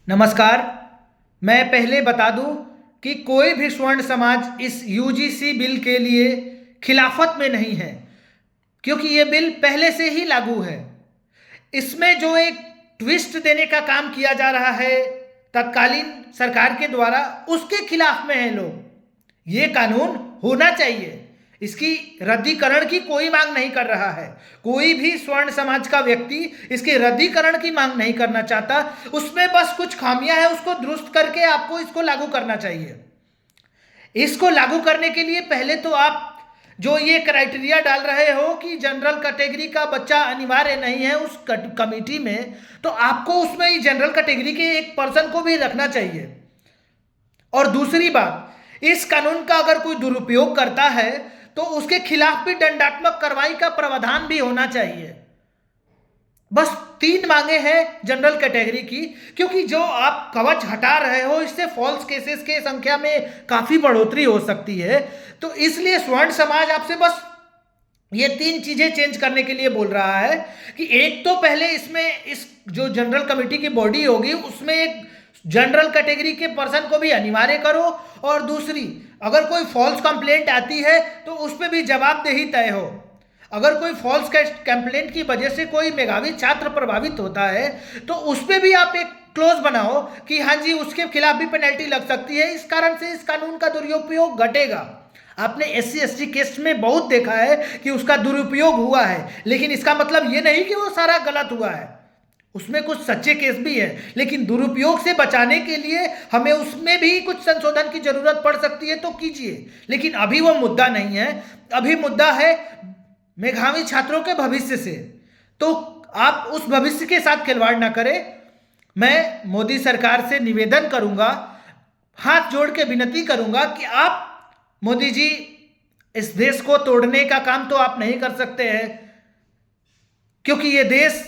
नमस्कार। मैं पहले बता दूं कि कोई भी स्वर्ण समाज इस यूजीसी बिल के लिए खिलाफत में नहीं है, क्योंकि ये बिल पहले से ही लागू है। इसमें जो एक ट्विस्ट देने का काम किया जा रहा है तत्कालीन सरकार के द्वारा, उसके खिलाफ में है लोग। ये कानून होना चाहिए, इसकी रद्दीकरण की कोई मांग नहीं कर रहा है। कोई भी स्वर्ण समाज का व्यक्ति इसके रद्दीकरण की मांग नहीं करना चाहता। उसमें बस कुछ खामियां हैं, उसको दुरुस्त करके आपको इसको लागू करना चाहिए। इसको लागू करने के लिए पहले तो आप जो ये क्राइटेरिया डाल रहे हो कि जनरल कैटेगरी का बच्चा अनिवार्य नहीं है उस कमेटी में, तो आपको उसमें जनरल कैटेगरी के एक पर्सन को भी रखना चाहिए। और दूसरी बात, इस कानून का अगर कोई दुरुपयोग करता है तो उसके खिलाफ भी दंडात्मक कार्रवाई का प्रावधान भी होना चाहिए। बस 3 मांगे हैं जनरल कैटेगरी की, क्योंकि जो आप कवच हटा रहे हो इससे फॉल्स केसेस के संख्या में काफी बढ़ोतरी हो सकती है। तो इसलिए स्वर्ण समाज आपसे बस ये 3 चीजें चेंज करने के लिए बोल रहा है कि एक तो पहले इसमें इस जो जनरल कमेटी की बॉडी होगी उसमें एक जनरल कैटेगरी के पर्सन को भी अनिवार्य करो, और दूसरी, अगर कोई फॉल्स कंप्लेंट आती है तो उस पर भी जवाबदेही तय हो। अगर कोई फॉल्स कंप्लेंट की वजह से कोई मेधावी छात्र प्रभावित होता है तो उस पर भी आप एक क्लोज बनाओ कि हाँ जी, उसके खिलाफ भी पेनल्टी लग सकती है। इस कारण से इस कानून का दुरुपयोग घटेगा। आपने SC ST केस में बहुत देखा है कि उसका दुरुपयोग हुआ है, लेकिन इसका मतलब ये नहीं कि वो सारा गलत हुआ है। उसमें कुछ सच्चे केस भी है, लेकिन दुरुपयोग से बचाने के लिए हमें उसमें भी कुछ संशोधन की जरूरत पड़ सकती है, तो कीजिए। लेकिन अभी वो मुद्दा नहीं है, अभी मुद्दा है मेधावी छात्रों के भविष्य से। तो आप उस भविष्य के साथ खिलवाड़ ना करें। मैं मोदी सरकार से निवेदन करूंगा, हाथ जोड़ के विनती करूंगा कि आप मोदी जी, इस देश को तोड़ने का काम तो आप नहीं कर सकते हैं, क्योंकि ये देश,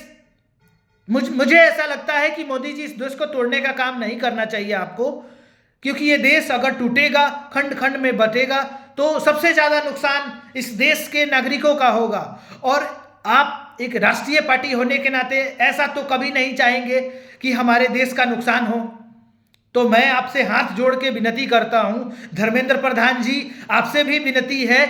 मुझे ऐसा लगता है कि मोदी जी इस देश को तोड़ने का काम नहीं करना चाहिए आपको, क्योंकि ये देश अगर टूटेगा, खंड खंड में बटेगा, तो सबसे ज्यादा नुकसान इस देश के नागरिकों का होगा। और आप एक राष्ट्रीय पार्टी होने के नाते ऐसा तो कभी नहीं चाहेंगे कि हमारे देश का नुकसान हो। तो मैं आपसे हाथ जोड़ के विनती करता हूं, धर्मेंद्र प्रधान जी, आपसे भी विनती है,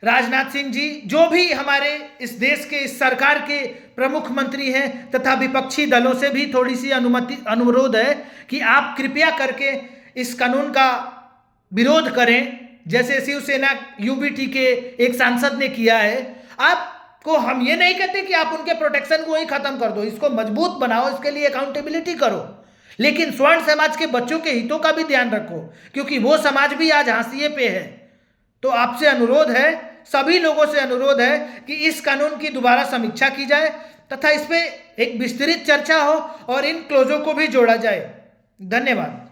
राजनाथ सिंह जी, जो भी हमारे इस देश के, इस सरकार के प्रमुख मंत्री हैं, तथा विपक्षी दलों से भी थोड़ी सी अनुरोध है कि आप कृपया करके इस कानून का विरोध करें, जैसे शिवसेना UBT के एक सांसद ने किया है। आपको हम ये नहीं कहते कि आप उनके प्रोटेक्शन को ही खत्म कर दो, इसको मजबूत बनाओ, इसके लिए अकाउंटेबिलिटी करो, लेकिन स्वर्ण समाज के बच्चों के हितों का भी ध्यान रखो, क्योंकि वो समाज भी आज हाशिए पे है। तो आपसे अनुरोध है, सभी लोगों से अनुरोध है कि इस कानून की दोबारा समीक्षा की जाए तथा इस पे एक विस्तृत चर्चा हो और इन क्लोजों को भी जोड़ा जाए। धन्यवाद।